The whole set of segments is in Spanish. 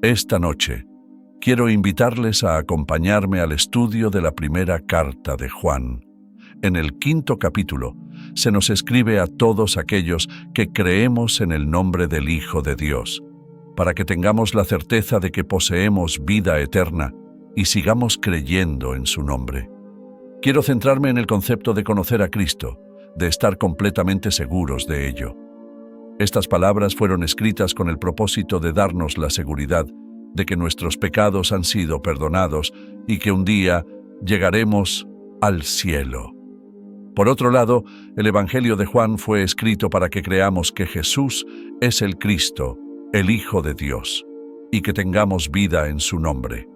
Esta noche, quiero invitarles a acompañarme al estudio de la primera carta de Juan. En el 5º capítulo, se nos escribe a todos aquellos que creemos en el nombre del Hijo de Dios, para que tengamos la certeza de que poseemos vida eterna y sigamos creyendo en su nombre. Quiero centrarme en el concepto de conocer a Cristo, de estar completamente seguros de ello. Estas palabras fueron escritas con el propósito de darnos la seguridad de que nuestros pecados han sido perdonados y que un día llegaremos al cielo. Por otro lado, el Evangelio de Juan fue escrito para que creamos que Jesús es el Cristo, el Hijo de Dios, y que tengamos vida en su nombre.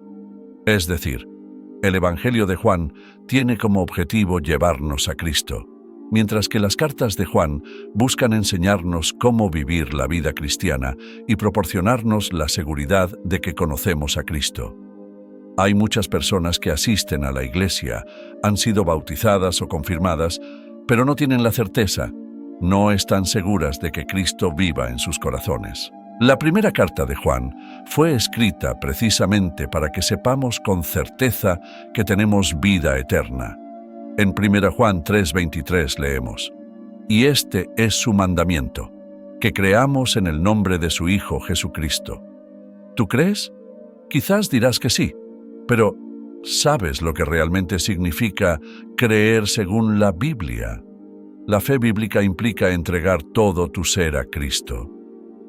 Es decir, el Evangelio de Juan tiene como objetivo llevarnos a Cristo, mientras que las cartas de Juan buscan enseñarnos cómo vivir la vida cristiana y proporcionarnos la seguridad de que conocemos a Cristo. Hay muchas personas que asisten a la iglesia, han sido bautizadas o confirmadas, pero no tienen la certeza, no están seguras de que Cristo viva en sus corazones. La primera carta de Juan fue escrita precisamente para que sepamos con certeza que tenemos vida eterna. En 1 Juan 3:23 leemos: «Y este es su mandamiento, que creamos en el nombre de su Hijo Jesucristo». ¿Tú crees? Quizás dirás que sí, pero ¿sabes lo que realmente significa creer según la Biblia? La fe bíblica implica entregar todo tu ser a Cristo.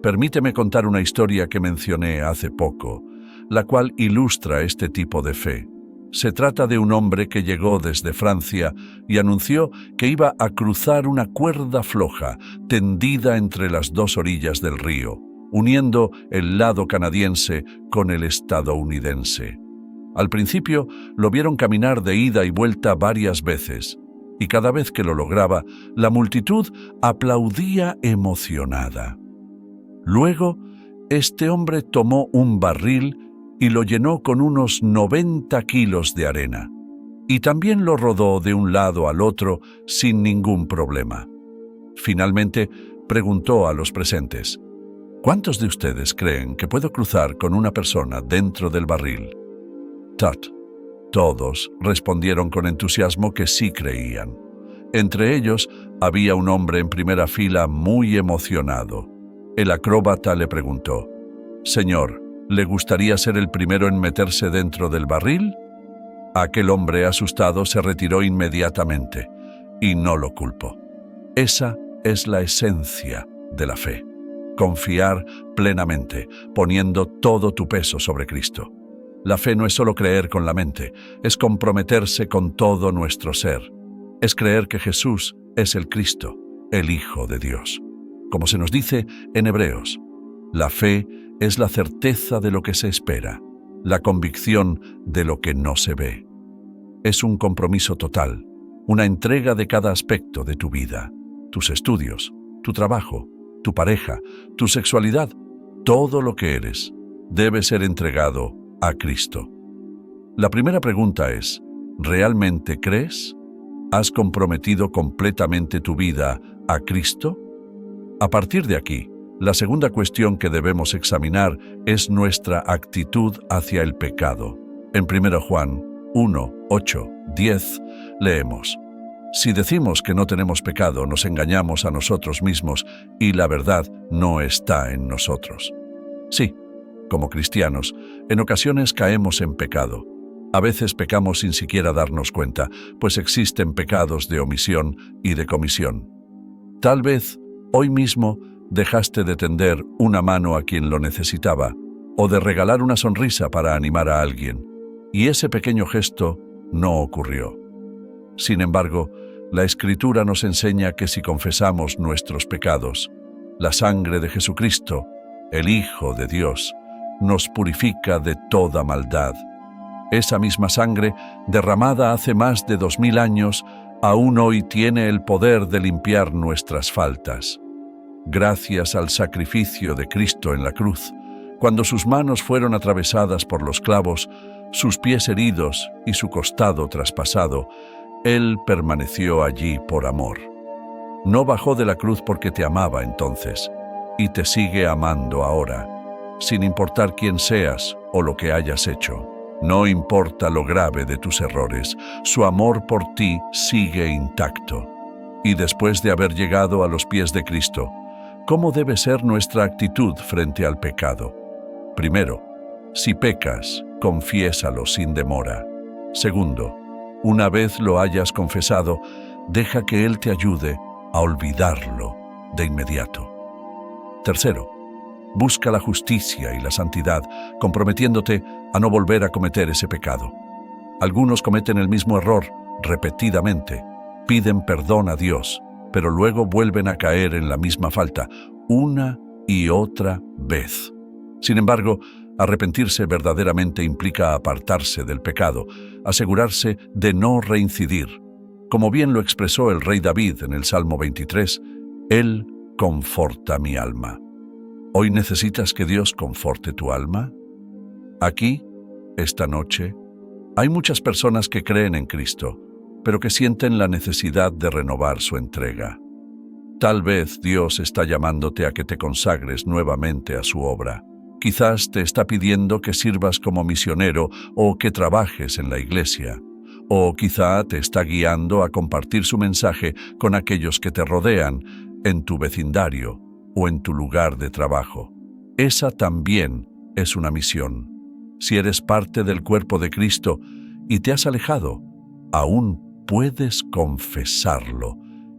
Permíteme contar una historia que mencioné hace poco, la cual ilustra este tipo de fe. Se trata de un hombre que llegó desde Francia y anunció que iba a cruzar una cuerda floja tendida entre las dos orillas del río, uniendo el lado canadiense con el estadounidense. Al principio lo vieron caminar de ida y vuelta varias veces, y cada vez que lo lograba, la multitud aplaudía emocionada. Luego, este hombre tomó un barril y lo llenó con unos 90 kilos de arena, y también lo rodó de un lado al otro sin ningún problema. Finalmente, preguntó a los presentes: ¿cuántos de ustedes creen que puedo cruzar con una persona dentro del barril? Todos respondieron con entusiasmo que sí creían. Entre ellos había un hombre en primera fila muy emocionado. El acróbata le preguntó: «Señor, ¿le gustaría ser el primero en meterse dentro del barril?». Aquel hombre asustado se retiró inmediatamente, y no lo culpo. Esa es la esencia de la fe: confiar plenamente, poniendo todo tu peso sobre Cristo. La fe no es solo creer con la mente, es comprometerse con todo nuestro ser. Es creer que Jesús es el Cristo, el Hijo de Dios. Como se nos dice en Hebreos, la fe es la certeza de lo que se espera, la convicción de lo que no se ve. Es un compromiso total, una entrega de cada aspecto de tu vida, tus estudios, tu trabajo, tu pareja, tu sexualidad, todo lo que eres debe ser entregado a Cristo. La primera pregunta es: ¿realmente crees? ¿Has comprometido completamente tu vida a Cristo? A partir de aquí, la segunda cuestión que debemos examinar es nuestra actitud hacia el pecado. En 1 Juan 1, 8, 10 leemos: «Si decimos que no tenemos pecado, nos engañamos a nosotros mismos y la verdad no está en nosotros». Sí, como cristianos, en ocasiones caemos en pecado. A veces pecamos sin siquiera darnos cuenta, pues existen pecados de omisión y de comisión. Tal vez hoy mismo dejaste de tender una mano a quien lo necesitaba, o de regalar una sonrisa para animar a alguien, y ese pequeño gesto no ocurrió. Sin embargo, la Escritura nos enseña que si confesamos nuestros pecados, la sangre de Jesucristo, el Hijo de Dios, nos purifica de toda maldad. Esa misma sangre, derramada hace más de 2000 años, aún hoy tiene el poder de limpiar nuestras faltas. Gracias al sacrificio de Cristo en la cruz, cuando sus manos fueron atravesadas por los clavos, sus pies heridos y su costado traspasado, Él permaneció allí por amor. No bajó de la cruz porque te amaba entonces, y te sigue amando ahora, sin importar quién seas o lo que hayas hecho. No importa lo grave de tus errores, su amor por ti sigue intacto. Y después de haber llegado a los pies de Cristo, ¿cómo debe ser nuestra actitud frente al pecado? Primero, si pecas, confiésalo sin demora. Segundo, una vez lo hayas confesado, deja que Él te ayude a olvidarlo de inmediato. Tercero, busca la justicia y la santidad, comprometiéndote a no volver a cometer ese pecado. Algunos cometen el mismo error repetidamente, piden perdón a Dios, pero luego vuelven a caer en la misma falta una y otra vez. Sin embargo, arrepentirse verdaderamente implica apartarse del pecado, asegurarse de no reincidir. Como bien lo expresó el rey David en el Salmo 23, Él conforta mi alma. ¿Hoy necesitas que Dios conforte tu alma? Aquí, esta noche, hay muchas personas que creen en Cristo, pero que sienten la necesidad de renovar su entrega. Tal vez Dios está llamándote a que te consagres nuevamente a su obra. Quizás te está pidiendo que sirvas como misionero o que trabajes en la iglesia. O quizá te está guiando a compartir su mensaje con aquellos que te rodean, en tu vecindario o en tu lugar de trabajo. Esa también es una misión. Si eres parte del cuerpo de Cristo y te has alejado, aún puedes confesarlo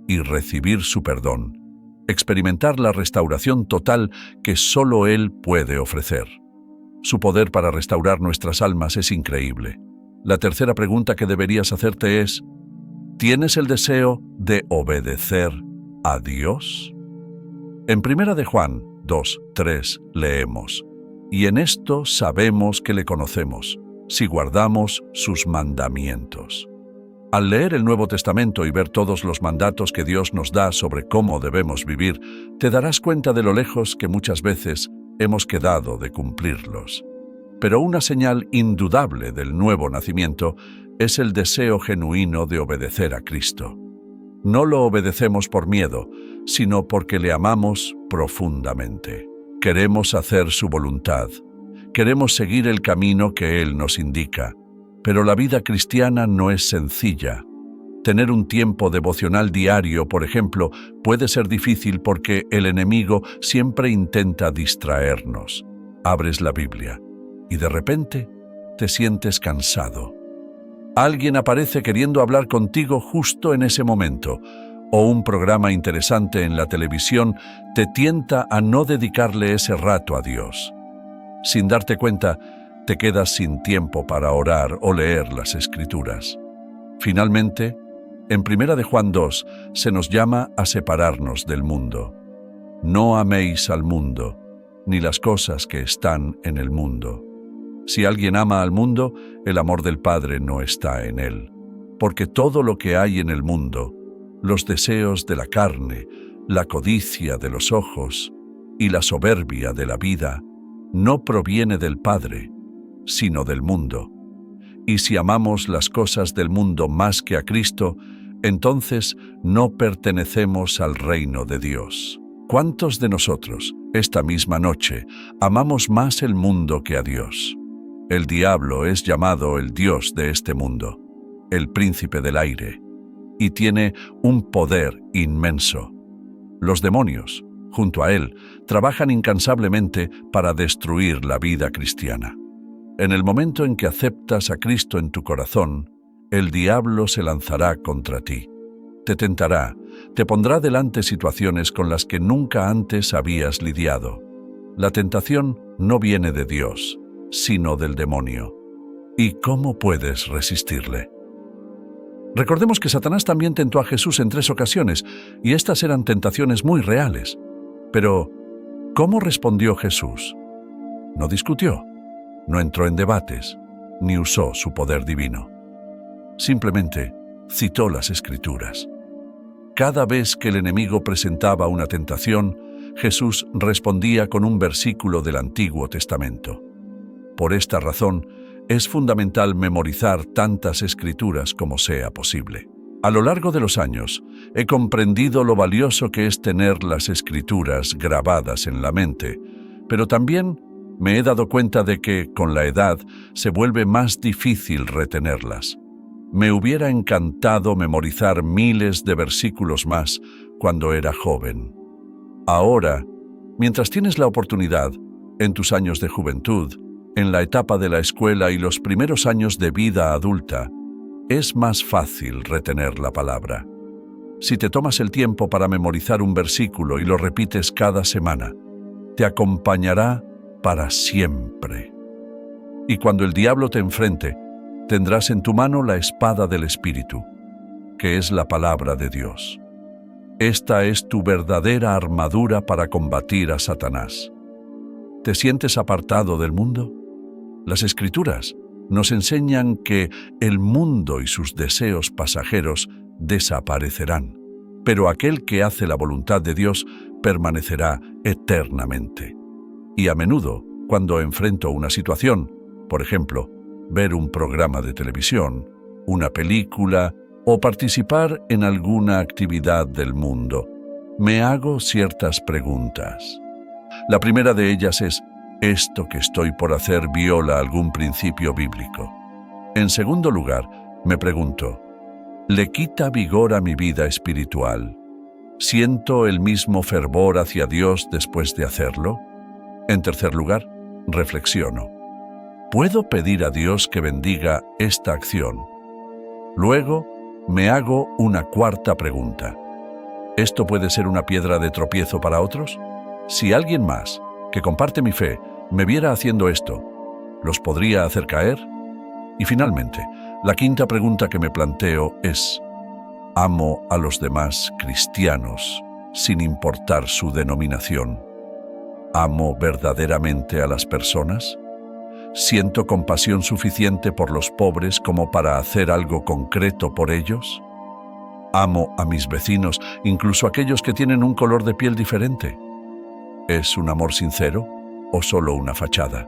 y recibir su perdón, experimentar la restauración total que solo Él puede ofrecer. Su poder para restaurar nuestras almas es increíble. La tercera pregunta que deberías hacerte es: ¿tienes el deseo de obedecer a Dios? En 1 de Juan 2:3 leemos: y en esto sabemos que le conocemos, si guardamos sus mandamientos. Al leer el Nuevo Testamento y ver todos los mandatos que Dios nos da sobre cómo debemos vivir, te darás cuenta de lo lejos que muchas veces hemos quedado de cumplirlos. Pero una señal indudable del nuevo nacimiento es el deseo genuino de obedecer a Cristo. No lo obedecemos por miedo, sino porque le amamos profundamente. Queremos hacer su voluntad. Queremos seguir el camino que Él nos indica. Pero la vida cristiana no es sencilla. Tener un tiempo devocional diario, por ejemplo, puede ser difícil porque el enemigo siempre intenta distraernos. Abres la Biblia y de repente te sientes cansado. Alguien aparece queriendo hablar contigo justo en ese momento, o un programa interesante en la televisión te tienta a no dedicarle ese rato a Dios. Sin darte cuenta, te quedas sin tiempo para orar o leer las Escrituras. Finalmente, en 1 de Juan 2 se nos llama a separarnos del mundo. No améis al mundo, ni las cosas que están en el mundo. Si alguien ama al mundo, el amor del Padre no está en él. Porque todo lo que hay en el mundo, los deseos de la carne, la codicia de los ojos y la soberbia de la vida, no proviene del Padre, sino del mundo. Y si amamos las cosas del mundo más que a Cristo, entonces no pertenecemos al reino de Dios. ¿Cuántos de nosotros, esta misma noche, amamos más el mundo que a Dios? El diablo es llamado el Dios de este mundo, el príncipe del aire, y tiene un poder inmenso. Los demonios, junto a él, trabajan incansablemente para destruir la vida cristiana. En el momento en que aceptas a Cristo en tu corazón, el diablo se lanzará contra ti. Te tentará, te pondrá delante situaciones con las que nunca antes habías lidiado. La tentación no viene de Dios, sino del demonio. ¿Y cómo puedes resistirle? Recordemos que Satanás también tentó a Jesús en 3 ocasiones, y estas eran tentaciones muy reales. Pero, ¿cómo respondió Jesús? No discutió, no entró en debates, ni usó su poder divino. Simplemente citó las Escrituras. Cada vez que el enemigo presentaba una tentación, Jesús respondía con un versículo del Antiguo Testamento. Por esta razón, es fundamental memorizar tantas Escrituras como sea posible. A lo largo de los años, he comprendido lo valioso que es tener las Escrituras grabadas en la mente, pero también Me he dado cuenta de que, con la edad, se vuelve más difícil retenerlas. Me hubiera encantado memorizar miles de versículos más cuando era joven. Ahora, mientras tienes la oportunidad, en tus años de juventud, en la etapa de la escuela y los primeros años de vida adulta, es más fácil retener la palabra. Si te tomas el tiempo para memorizar un versículo y lo repites cada semana, te acompañará para siempre. Y cuando el diablo te enfrente, tendrás en tu mano la espada del Espíritu, que es la palabra de Dios. Esta es tu verdadera armadura para combatir a Satanás. ¿Te sientes apartado del mundo? Las Escrituras nos enseñan que el mundo y sus deseos pasajeros desaparecerán, pero aquel que hace la voluntad de Dios permanecerá eternamente. Y a menudo, cuando enfrento una situación, por ejemplo, ver un programa de televisión, una película o participar en alguna actividad del mundo, me hago ciertas preguntas. La primera de ellas es: ¿esto que estoy por hacer viola algún principio bíblico? En segundo lugar, me pregunto: ¿le quita vigor a mi vida espiritual? ¿Siento el mismo fervor hacia Dios después de hacerlo? En tercer lugar, reflexiono: ¿puedo pedir a Dios que bendiga esta acción? Luego, me hago una cuarta pregunta: ¿esto puede ser una piedra de tropiezo para otros? Si alguien más, que comparte mi fe, me viera haciendo esto, ¿los podría hacer caer? Y finalmente, la quinta pregunta que me planteo es: ¿amo a los demás cristianos sin importar su denominación? ¿Amo verdaderamente a las personas? ¿Siento compasión suficiente por los pobres como para hacer algo concreto por ellos? ¿Amo a mis vecinos, incluso aquellos que tienen un color de piel diferente? ¿Es un amor sincero o solo una fachada?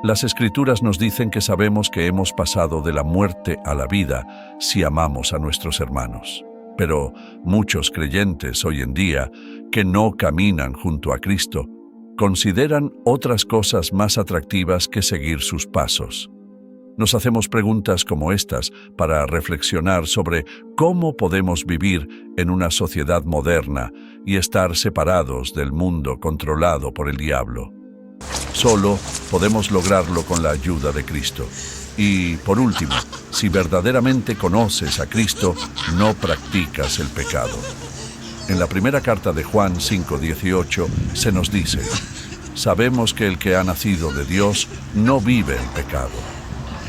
Las Escrituras nos dicen que sabemos que hemos pasado de la muerte a la vida si amamos a nuestros hermanos. Pero muchos creyentes hoy en día, que no caminan junto a Cristo, consideran otras cosas más atractivas que seguir sus pasos. Nos hacemos preguntas como estas para reflexionar sobre cómo podemos vivir en una sociedad moderna y estar separados del mundo controlado por el diablo. Solo podemos lograrlo con la ayuda de Cristo. Y, por último, si verdaderamente conoces a Cristo, no practicas el pecado. En la primera carta de Juan 5:18 se nos dice: sabemos que el que ha nacido de Dios no vive en pecado.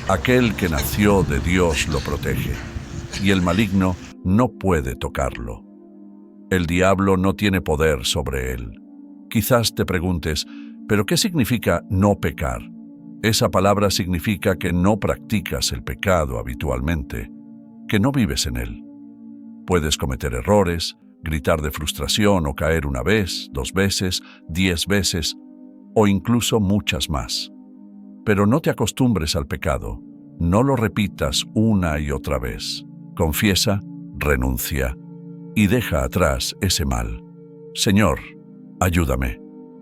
Aquel que nació de Dios lo protege, y el maligno no puede tocarlo. El diablo no tiene poder sobre él. Quizás te preguntes: ¿pero qué significa no pecar? Esa palabra significa que no practicas el pecado habitualmente, que no vives en él. Puedes cometer errores, gritar de frustración o caer una vez, 2 veces, 10 veces o incluso muchas más. Pero no te acostumbres al pecado, no lo repitas una y otra vez. Confiesa, renuncia y deja atrás ese mal. Señor, ayúdame,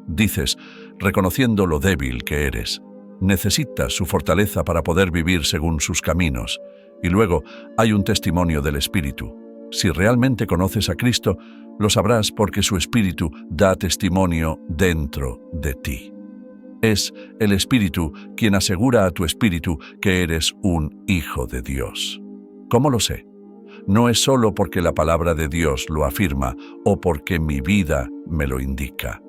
dices, reconociendo lo débil que eres. Necesitas su fortaleza para poder vivir según sus caminos. Y luego hay un testimonio del Espíritu. Si realmente conoces a Cristo, lo sabrás porque su Espíritu da testimonio dentro de ti. Es el Espíritu quien asegura a tu espíritu que eres un hijo de Dios. ¿Cómo lo sé? No es solo porque la palabra de Dios lo afirma o porque mi vida me lo indica.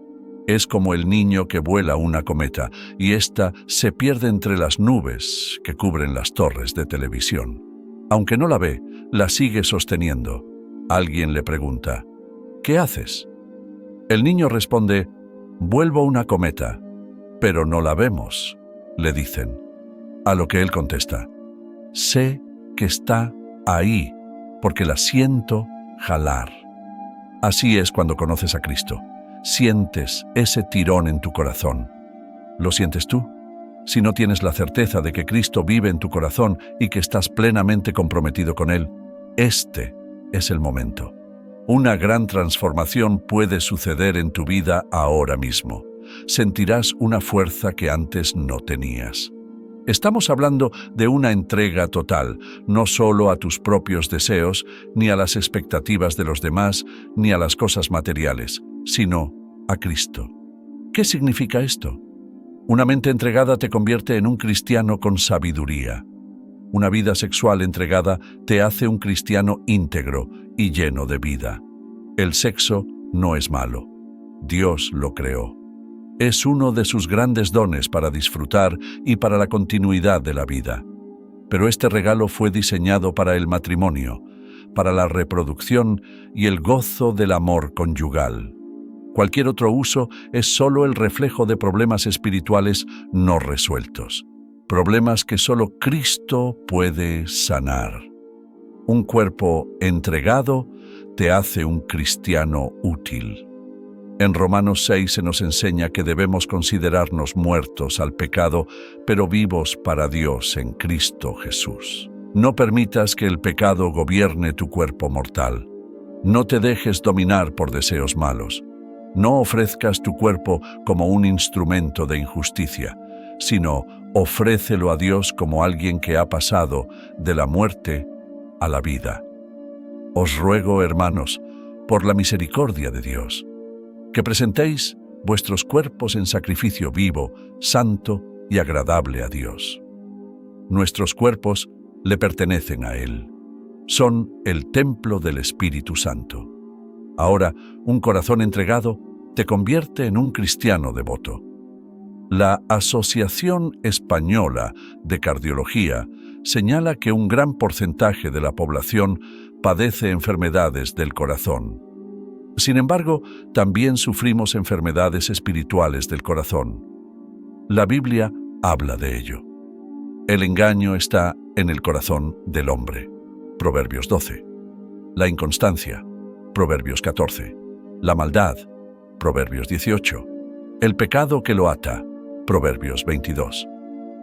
Es como el niño que vuela una cometa y ésta se pierde entre las nubes que cubren las torres de televisión. Aunque no la ve, la sigue sosteniendo. Alguien le pregunta: ¿qué haces? El niño responde: vuelvo una cometa, pero no la vemos, le dicen. A lo que él contesta: sé que está ahí, porque la siento jalar. Así es cuando conoces a Cristo. Sientes ese tirón en tu corazón. ¿Lo sientes tú? Si no tienes la certeza de que Cristo vive en tu corazón y que estás plenamente comprometido con Él, este es el momento. Una gran transformación puede suceder en tu vida ahora mismo. sentirás una fuerza que antes no tenías. Estamos hablando de una entrega total, no solo a tus propios deseos, ni a las expectativas de los demás, ni a las cosas materiales, sino a Cristo. ¿Qué significa esto? Una mente entregada te convierte en un cristiano con sabiduría. Una vida sexual entregada te hace un cristiano íntegro y lleno de vida. El sexo no es malo. Dios lo creó. Es uno de sus grandes dones para disfrutar y para la continuidad de la vida. Pero este regalo fue diseñado para el matrimonio, para la reproducción y el gozo del amor conyugal. Cualquier otro uso es solo el reflejo de problemas espirituales no resueltos. Problemas que solo Cristo puede sanar. Un cuerpo entregado te hace un cristiano útil. En Romanos 6 se nos enseña que debemos considerarnos muertos al pecado, pero vivos para Dios en Cristo Jesús. No permitas que el pecado gobierne tu cuerpo mortal. No te dejes dominar por deseos malos. No ofrezcas tu cuerpo como un instrumento de injusticia, sino ofrécelo a Dios como alguien que ha pasado de la muerte a la vida. Os ruego, hermanos, por la misericordia de Dios, que presentéis vuestros cuerpos en sacrificio vivo, santo y agradable a Dios. Nuestros cuerpos le pertenecen a Él. Son el templo del Espíritu Santo. Ahora, un corazón entregado te convierte en un cristiano devoto. La Asociación Española de Cardiología señala que un gran porcentaje de la población padece enfermedades del corazón. Sin embargo, también sufrimos enfermedades espirituales del corazón. La Biblia habla de ello. El engaño está en el corazón del hombre. Proverbios 12. La inconstancia. Proverbios 14. La maldad. Proverbios 18. El pecado que lo ata. Proverbios 22.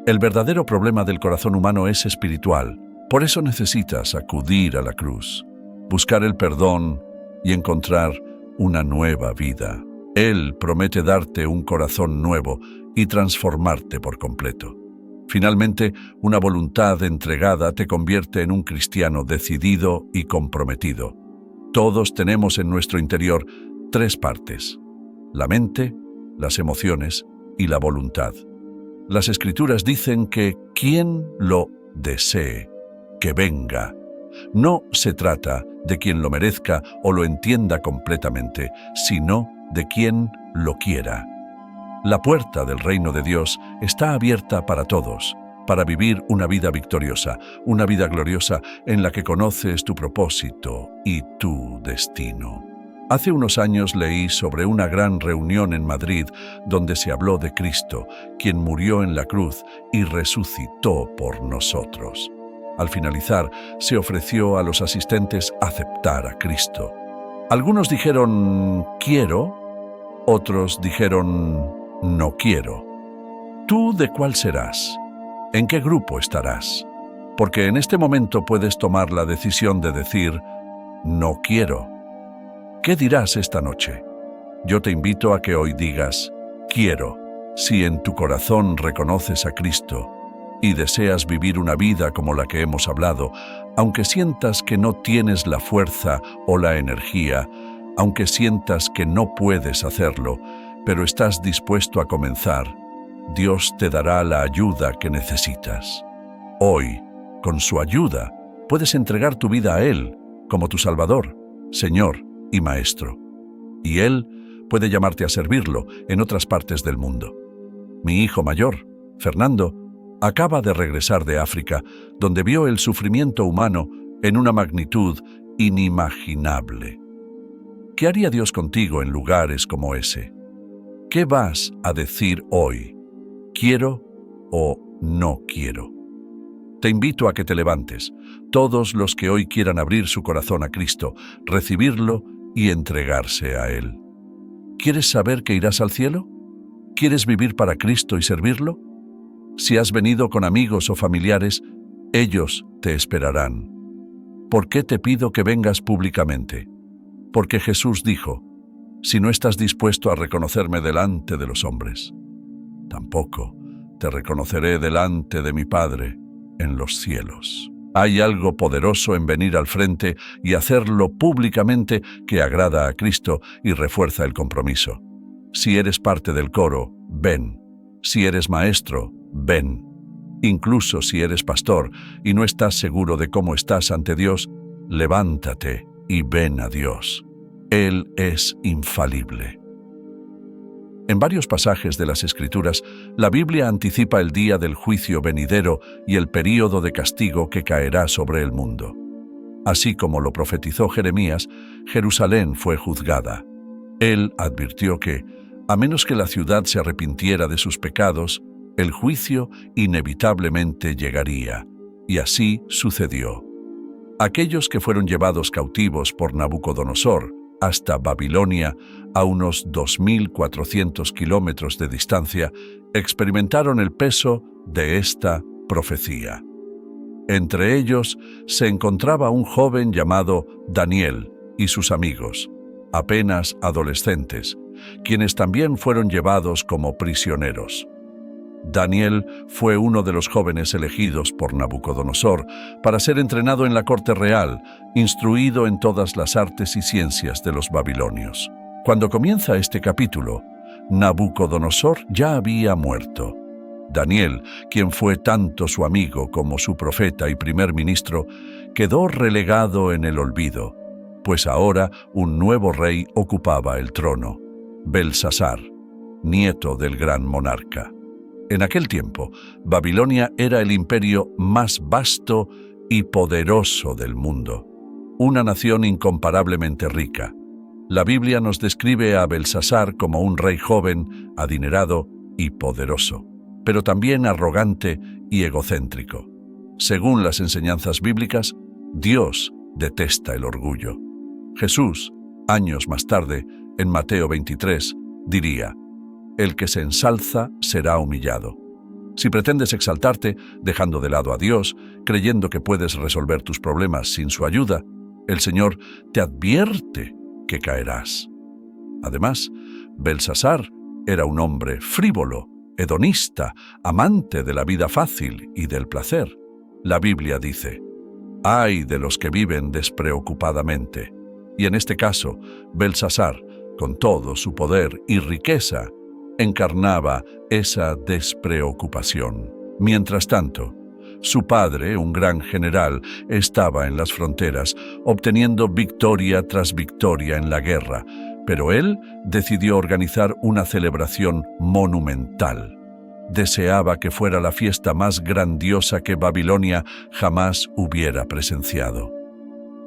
El verdadero problema del corazón humano es espiritual. Por eso necesitas acudir a la cruz, buscar el perdón y encontrar una nueva vida. Él promete darte un corazón nuevo y transformarte por completo. Finalmente, una voluntad entregada te convierte en un cristiano decidido y comprometido. Todos tenemos en nuestro interior tres partes: la mente, las emociones y la voluntad. Las Escrituras dicen que quien lo desee, que venga. No se trata de quien lo merezca o lo entienda completamente, sino de quien lo quiera. La puerta del reino de Dios está abierta para todos, para vivir una vida victoriosa, una vida gloriosa en la que conoces tu propósito y tu destino. Hace unos años leí sobre una gran reunión en Madrid donde se habló de Cristo, quien murió en la cruz y resucitó por nosotros. Al finalizar, se ofreció a los asistentes aceptar a Cristo. Algunos dijeron «quiero», otros dijeron «no quiero». ¿Tú de cuál serás? ¿En qué grupo estarás? Porque en este momento puedes tomar la decisión de decir «no quiero». ¿Qué dirás esta noche? Yo te invito a que hoy digas «quiero», si en tu corazón reconoces a Cristo y deseas vivir una vida como la que hemos hablado, aunque sientas que no tienes la fuerza o la energía, aunque sientas que no puedes hacerlo, pero estás dispuesto a comenzar, Dios te dará la ayuda que necesitas. Hoy, con su ayuda, puedes entregar tu vida a Él como tu Salvador, Señor y Maestro. Y Él puede llamarte a servirlo en otras partes del mundo. Mi hijo mayor, Fernando, acaba de regresar de África, donde vio el sufrimiento humano en una magnitud inimaginable. ¿Qué haría Dios contigo en lugares como ese? ¿Qué vas a decir hoy? ¿Quiero o no quiero? Te invito a que te levantes, todos los que hoy quieran abrir su corazón a Cristo, recibirlo y entregarse a Él. ¿Quieres saber que irás al cielo? ¿Quieres vivir para Cristo y servirlo? Si has venido con amigos o familiares, ellos te esperarán. ¿Por qué te pido que vengas públicamente? Porque Jesús dijo, si no estás dispuesto a reconocerme delante de los hombres, tampoco te reconoceré delante de mi Padre en los cielos. Hay algo poderoso en venir al frente y hacerlo públicamente que agrada a Cristo y refuerza el compromiso. Si eres parte del coro, ven. Si eres maestro, ven. Incluso si eres pastor y no estás seguro de cómo estás ante Dios, levántate y ven a Dios. Él es infalible. En varios pasajes de las Escrituras, la Biblia anticipa el día del juicio venidero y el período de castigo que caerá sobre el mundo. Así como lo profetizó Jeremías, Jerusalén fue juzgada. Él advirtió que, a menos que la ciudad se arrepintiera de sus pecados, el juicio inevitablemente llegaría, y así sucedió. Aquellos que fueron llevados cautivos por Nabucodonosor hasta Babilonia, a unos 2.400 kilómetros de distancia, experimentaron el peso de esta profecía. Entre ellos se encontraba un joven llamado Daniel y sus amigos, apenas adolescentes, quienes también fueron llevados como prisioneros. Daniel fue uno de los jóvenes elegidos por Nabucodonosor para ser entrenado en la corte real, instruido en todas las artes y ciencias de los babilonios. Cuando comienza este capítulo, Nabucodonosor ya había muerto. Daniel, quien fue tanto su amigo como su profeta y primer ministro, quedó relegado en el olvido, pues ahora un nuevo rey ocupaba el trono, Belsasar, nieto del gran monarca. En aquel tiempo, Babilonia era el imperio más vasto y poderoso del mundo, una nación incomparablemente rica. La Biblia nos describe a Belsasar como un rey joven, adinerado y poderoso, pero también arrogante y egocéntrico. Según las enseñanzas bíblicas, Dios detesta el orgullo. Jesús, años más tarde, en Mateo 23, diría: el que se ensalza será humillado. Si pretendes exaltarte, dejando de lado a Dios, creyendo que puedes resolver tus problemas sin su ayuda, el Señor te advierte que caerás. Además, Belsasar era un hombre frívolo, hedonista, amante de la vida fácil y del placer. La Biblia dice: «Ay de los que viven despreocupadamente». Y en este caso, Belsasar, con todo su poder y riqueza, encarnaba esa despreocupación. Mientras tanto, su padre, un gran general, estaba en las fronteras, obteniendo victoria tras victoria en la guerra, pero él decidió organizar una celebración monumental. Deseaba que fuera la fiesta más grandiosa que Babilonia jamás hubiera presenciado.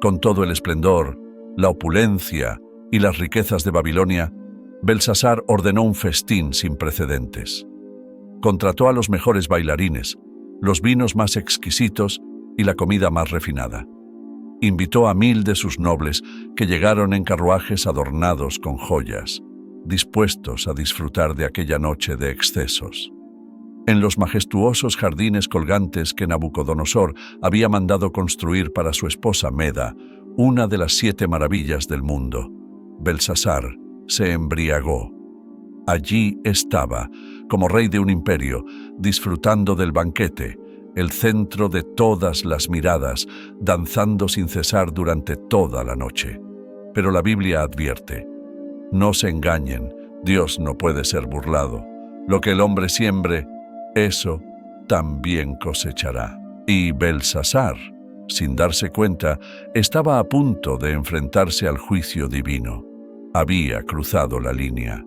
Con todo el esplendor, la opulencia y las riquezas de Babilonia, Belsasar ordenó un festín sin precedentes. Contrató a los mejores bailarines, los vinos más exquisitos y la comida más refinada. Invitó a 1000 de sus nobles que llegaron en carruajes adornados con joyas, dispuestos a disfrutar de aquella noche de excesos. En los majestuosos jardines colgantes que Nabucodonosor había mandado construir para su esposa Meda, una de las 7 maravillas del mundo, Belsasar se embriagó. Allí estaba, como rey de un imperio, disfrutando del banquete, el centro de todas las miradas, danzando sin cesar durante toda la noche. Pero la Biblia advierte: no se engañen, Dios no puede ser burlado. Lo que el hombre siembre, eso también cosechará. Y Belsasar, sin darse cuenta, estaba a punto de enfrentarse al juicio divino. Había cruzado la línea.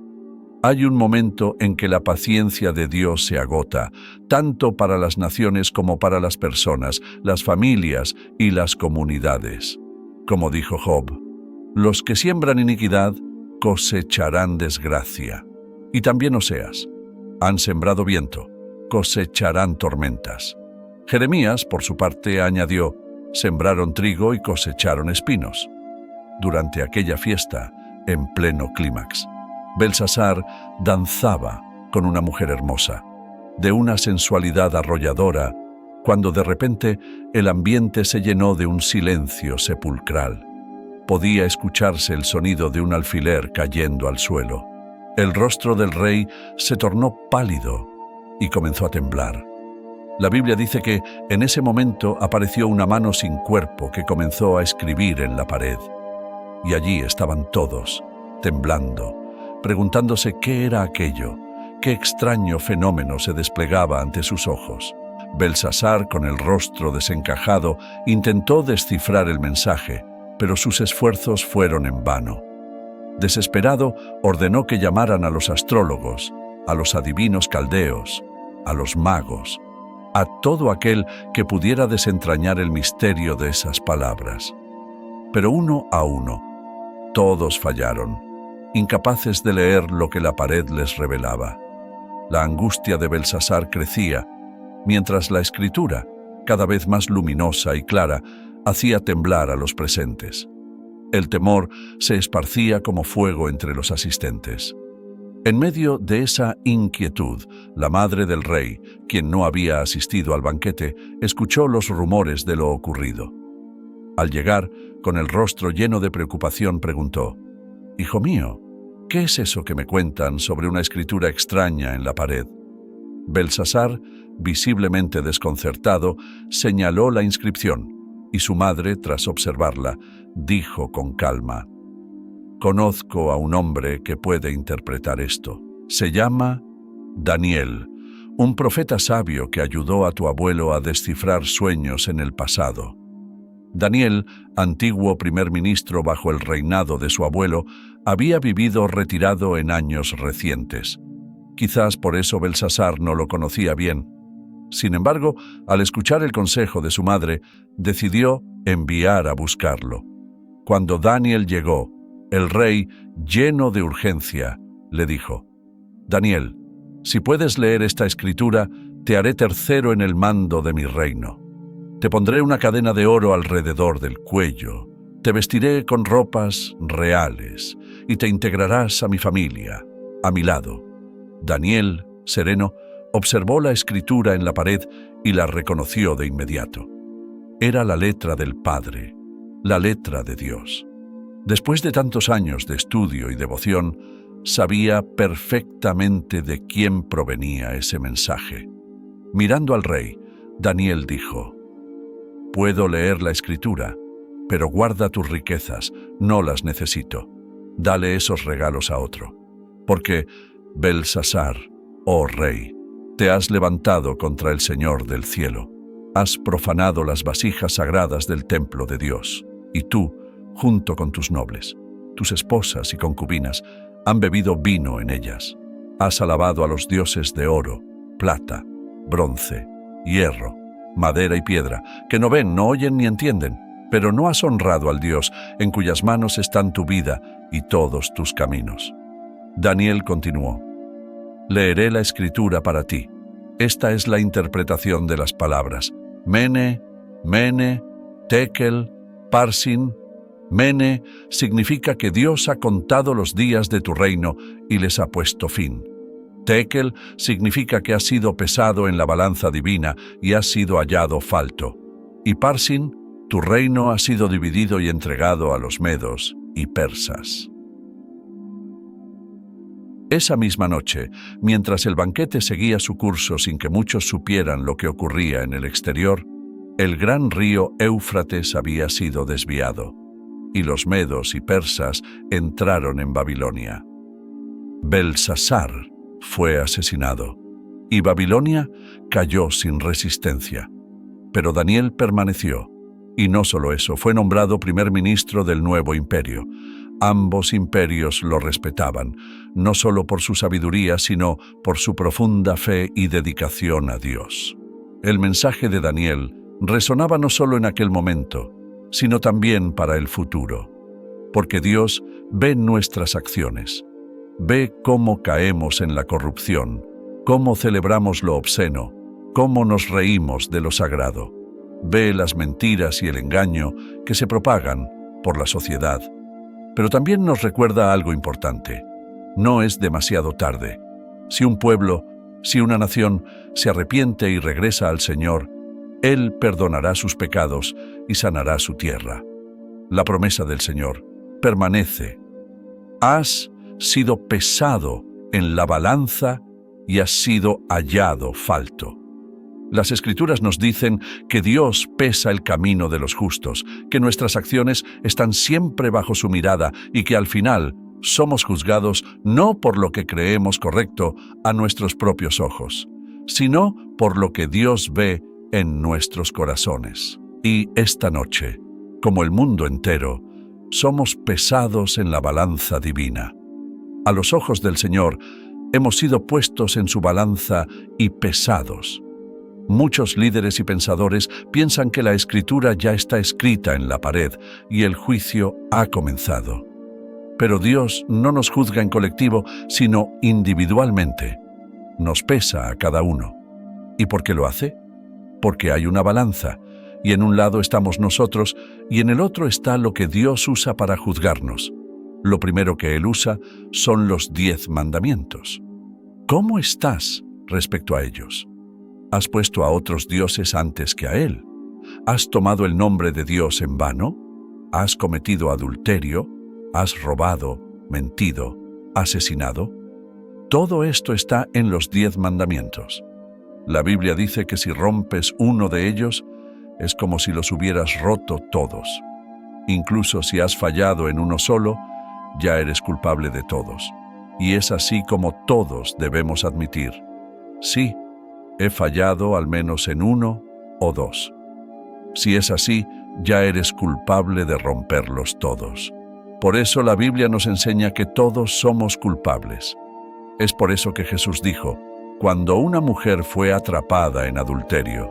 Hay un momento en que la paciencia de Dios se agota, tanto para las naciones como para las personas, las familias y las comunidades. Como dijo Job: los que siembran iniquidad cosecharán desgracia. Y también Oseas: han sembrado viento, cosecharán tormentas. Jeremías, por su parte, añadió: sembraron trigo y cosecharon espinos. Durante aquella fiesta, en pleno clímax, Belsasar danzaba con una mujer hermosa, de una sensualidad arrolladora, cuando de repente el ambiente se llenó de un silencio sepulcral. Podía escucharse el sonido de un alfiler cayendo al suelo. El rostro del rey se tornó pálido y comenzó a temblar. La Biblia dice que en ese momento apareció una mano sin cuerpo que comenzó a escribir en la pared. Y allí estaban todos, temblando, preguntándose qué era aquello, qué extraño fenómeno se desplegaba ante sus ojos. Belsasar, con el rostro desencajado, intentó descifrar el mensaje, pero sus esfuerzos fueron en vano. Desesperado, ordenó que llamaran a los astrólogos, a los adivinos caldeos, a los magos, a todo aquel que pudiera desentrañar el misterio de esas palabras. Pero uno a uno, todos fallaron, incapaces de leer lo que la pared les revelaba. La angustia de Belsasar crecía, mientras la escritura, cada vez más luminosa y clara, hacía temblar a los presentes. El temor se esparcía como fuego entre los asistentes. En medio de esa inquietud, la madre del rey, quien no había asistido al banquete, escuchó los rumores de lo ocurrido. Al llegar, con el rostro lleno de preocupación, preguntó: «Hijo mío, ¿qué es eso que me cuentan sobre una escritura extraña en la pared?» Belsasar, visiblemente desconcertado, señaló la inscripción, y su madre, tras observarla, dijo con calma: «Conozco a un hombre que puede interpretar esto. Se llama Daniel, un profeta sabio que ayudó a tu abuelo a descifrar sueños en el pasado». Daniel, antiguo primer ministro bajo el reinado de su abuelo, había vivido retirado en años recientes. Quizás por eso Belsasar no lo conocía bien. Sin embargo, al escuchar el consejo de su madre, decidió enviar a buscarlo. Cuando Daniel llegó, el rey, lleno de urgencia, le dijo: «Daniel, si puedes leer esta escritura, te haré tercero en el mando de mi reino. Te pondré una cadena de oro alrededor del cuello, te vestiré con ropas reales y te integrarás a mi familia, a mi lado». Daniel, sereno, observó la escritura en la pared y la reconoció de inmediato. Era la letra del Padre, la letra de Dios. Después de tantos años de estudio y devoción, sabía perfectamente de quién provenía ese mensaje. Mirando al rey, Daniel dijo: «Puedo leer la escritura, pero guarda tus riquezas, no las necesito. Dale esos regalos a otro. Porque, Belsasar, oh rey, te has levantado contra el Señor del cielo. Has profanado las vasijas sagradas del templo de Dios, y tú, junto con tus nobles, tus esposas y concubinas, han bebido vino en ellas. Has alabado a los dioses de oro, plata, bronce, hierro, madera y piedra, que no ven, no oyen ni entienden, pero no has honrado al Dios en cuyas manos están tu vida y todos tus caminos». Daniel continuó: «Leeré la escritura para ti. Esta es la interpretación de las palabras: Mene, Mene, Tekel, Parsin. Mene significa que Dios ha contado los días de tu reino y les ha puesto fin. Tekel significa que has sido pesado en la balanza divina y has sido hallado falto. Y Parsin, tu reino ha sido dividido y entregado a los medos y persas». Esa misma noche, mientras el banquete seguía su curso sin que muchos supieran lo que ocurría en el exterior, el gran río Éufrates había sido desviado, y los medos y persas entraron en Babilonia. Belsasar fue asesinado, y Babilonia cayó sin resistencia. Pero Daniel permaneció, y no solo eso, fue nombrado primer ministro del nuevo imperio. Ambos imperios lo respetaban, no solo por su sabiduría, sino por su profunda fe y dedicación a Dios. El mensaje de Daniel resonaba no solo en aquel momento, sino también para el futuro, porque Dios ve nuestras acciones, ve cómo caemos en la corrupción, cómo celebramos lo obsceno, cómo nos reímos de lo sagrado, ve las mentiras y el engaño que se propagan por la sociedad. Pero también nos recuerda algo importante: no es demasiado tarde. Si un pueblo, si una nación se arrepiente y regresa al Señor, Él perdonará sus pecados y sanará su tierra. La promesa del Señor permanece. Has sido pesado en la balanza y has sido hallado falto. Las Escrituras nos dicen que Dios pesa el camino de los justos, que nuestras acciones están siempre bajo su mirada y que al final somos juzgados no por lo que creemos correcto a nuestros propios ojos, sino por lo que Dios ve en nuestros corazones. Y esta noche, como el mundo entero, somos pesados en la balanza divina. A los ojos del Señor hemos sido puestos en su balanza y pesados. Muchos líderes y pensadores piensan que la Escritura ya está escrita en la pared y el juicio ha comenzado. Pero Dios no nos juzga en colectivo, sino individualmente. Nos pesa a cada uno. ¿Y por qué lo hace? Porque hay una balanza, y en un lado estamos nosotros, y en el otro está lo que Dios usa para juzgarnos. Lo primero que Él usa son los 10 mandamientos. ¿Cómo estás respecto a ellos? ¿Has puesto a otros dioses antes que a Él? ¿Has tomado el nombre de Dios en vano? ¿Has cometido adulterio? ¿Has robado, mentido, asesinado? Todo esto está en los 10 mandamientos. La Biblia dice que si rompes uno de ellos, es como si los hubieras roto todos. Incluso si has fallado en uno solo, ya eres culpable de todos. Y es así como todos debemos admitir: sí, he fallado al menos en uno o dos. Si es así, ya eres culpable de romperlos todos. Por eso la Biblia nos enseña que todos somos culpables. Es por eso que Jesús dijo: cuando una mujer fue atrapada en adulterio,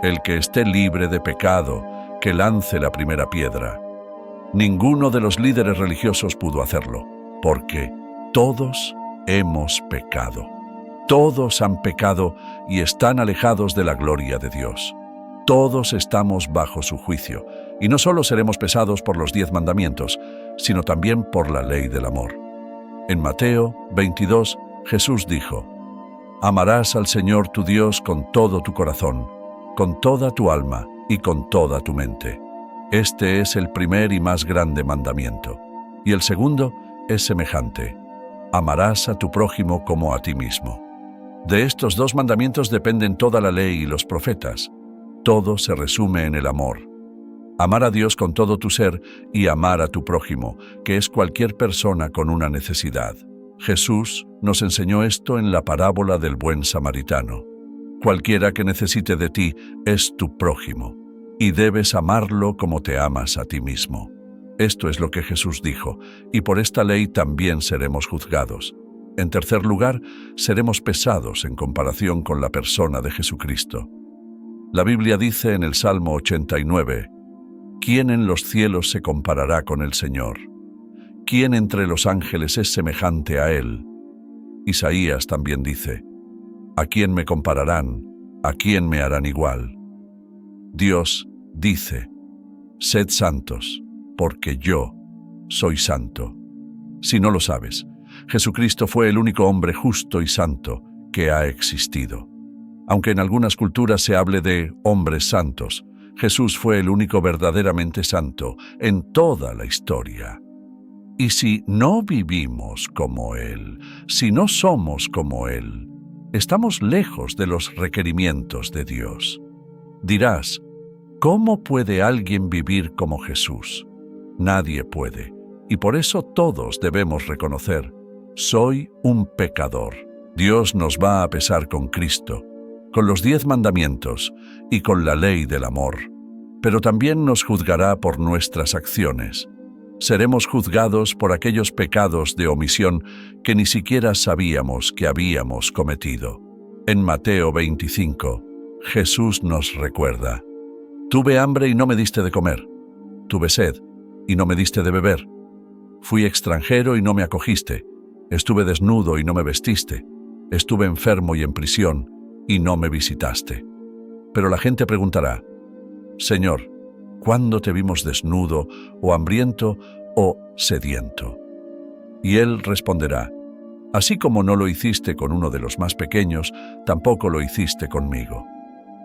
el que esté libre de pecado, que lance la primera piedra. Ninguno de los líderes religiosos pudo hacerlo, porque todos hemos pecado. Todos han pecado y están alejados de la gloria de Dios. Todos estamos bajo su juicio, y no solo seremos pesados por los 10 mandamientos, sino también por la ley del amor. En Mateo 22, Jesús dijo: amarás al Señor tu Dios con todo tu corazón, con toda tu alma y con toda tu mente. Este es el primer y más grande mandamiento. Y el segundo es semejante: amarás a tu prójimo como a ti mismo. De estos 2 mandamientos dependen toda la ley y los profetas. Todo se resume en el amor. Amar a Dios con todo tu ser y amar a tu prójimo, que es cualquier persona con una necesidad. Jesús nos enseñó esto en la parábola del buen samaritano. Cualquiera que necesite de ti es tu prójimo, y debes amarlo como te amas a ti mismo. Esto es lo que Jesús dijo, y por esta ley también seremos juzgados. En tercer lugar, seremos pesados en comparación con la persona de Jesucristo. La Biblia dice en el Salmo 89, ¿quién en los cielos se comparará con el Señor? ¿Quién entre los ángeles es semejante a Él? Isaías también dice, ¿a quién me compararán? ¿A quién me harán igual? Dios dice, sed santos, porque yo soy santo. Si no lo sabes, Jesucristo fue el único hombre justo y santo que ha existido. Aunque en algunas culturas se hable de hombres santos, Jesús fue el único verdaderamente santo en toda la historia. Y si no vivimos como Él, si no somos como Él, estamos lejos de los requerimientos de Dios. Dirás, ¿cómo puede alguien vivir como Jesús? Nadie puede, y por eso todos debemos reconocer: soy un pecador. Dios nos va a pesar con Cristo, con los 10 mandamientos y con la ley del amor, pero también nos juzgará por nuestras acciones. Seremos juzgados por aquellos pecados de omisión que ni siquiera sabíamos que habíamos cometido. En Mateo 25, Jesús nos recuerda: tuve hambre y no me diste de comer. Tuve sed y no me diste de beber. Fui extranjero y no me acogiste. Estuve desnudo y no me vestiste. Estuve enfermo y en prisión y no me visitaste. Pero la gente preguntará: Señor, ¿cuándo te vimos desnudo o hambriento o sediento? Y Él responderá: así como no lo hiciste con uno de los más pequeños, tampoco lo hiciste conmigo.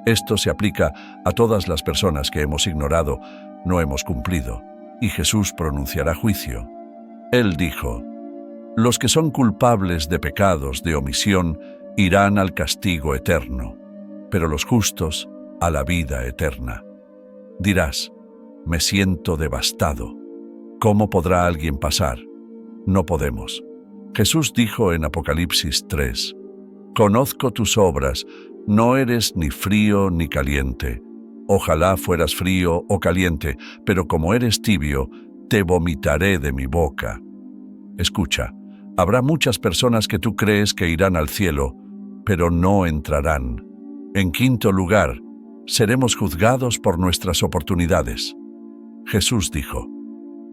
Esto se aplica a todas las personas que hemos ignorado, no hemos cumplido, y Jesús pronunciará juicio. Él dijo: los que son culpables de pecados de omisión irán al castigo eterno, pero los justos a la vida eterna. Dirás: me siento devastado. ¿Cómo podrá alguien pasar? No podemos. Jesús dijo en Apocalipsis 3: conozco tus obras, no eres ni frío ni caliente. Ojalá fueras frío o caliente, pero como eres tibio, te vomitaré de mi boca. Escucha, habrá muchas personas que tú crees que irán al cielo, pero no entrarán. En quinto lugar, seremos juzgados por nuestras oportunidades. Jesús dijo: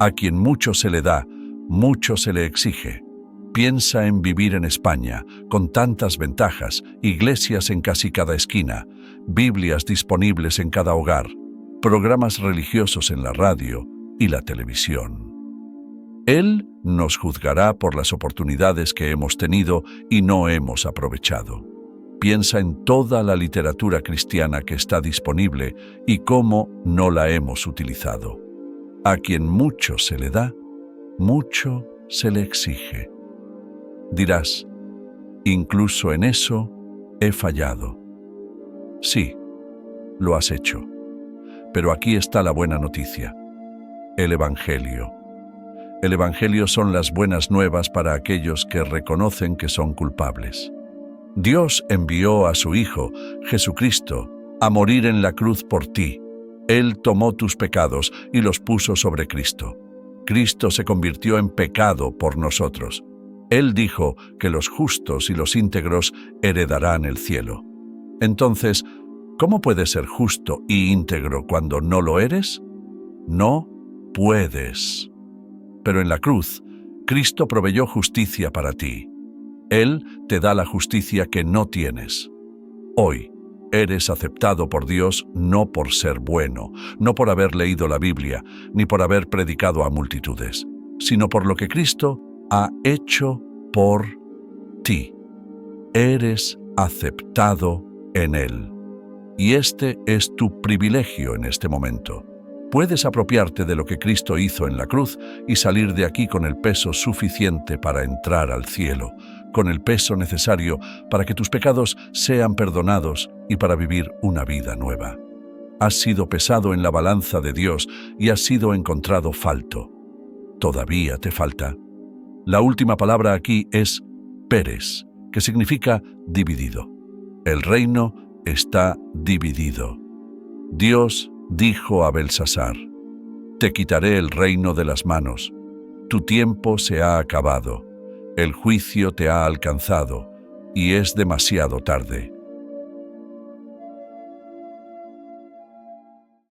a quien mucho se le da, mucho se le exige. Piensa en vivir en España, con tantas ventajas, iglesias en casi cada esquina, Biblias disponibles en cada hogar, programas religiosos en la radio y la televisión. Él nos juzgará por las oportunidades que hemos tenido y no hemos aprovechado. Piensa en toda la literatura cristiana que está disponible y cómo no la hemos utilizado. A quien mucho se le da, mucho se le exige. Dirás: incluso en eso he fallado. Sí, lo has hecho. Pero aquí está la buena noticia: el Evangelio. El Evangelio son las buenas nuevas para aquellos que reconocen que son culpables. Dios envió a su Hijo, Jesucristo, a morir en la cruz por ti. Él tomó tus pecados y los puso sobre Cristo. Cristo se convirtió en pecado por nosotros. Él dijo que los justos y los íntegros heredarán el cielo. Entonces, ¿cómo puedes ser justo y íntegro cuando no lo eres? No puedes. Pero en la cruz, Cristo proveyó justicia para ti. Él te da la justicia que no tienes. Hoy, eres aceptado por Dios no por ser bueno, no por haber leído la Biblia, ni por haber predicado a multitudes, sino por lo que Cristo ha hecho por ti. Eres aceptado en Él. Y este es tu privilegio en este momento. Puedes apropiarte de lo que Cristo hizo en la cruz y salir de aquí con el peso suficiente para entrar al cielo, con el peso necesario para que tus pecados sean perdonados y para vivir una vida nueva. Has sido pesado en la balanza de Dios y has sido encontrado falto. ¿Todavía te falta? La última palabra aquí es peres, que significa dividido. El reino está dividido. Dios dijo a Belsasar: te quitaré el reino de las manos. Tu tiempo se ha acabado. El juicio te ha alcanzado y es demasiado tarde.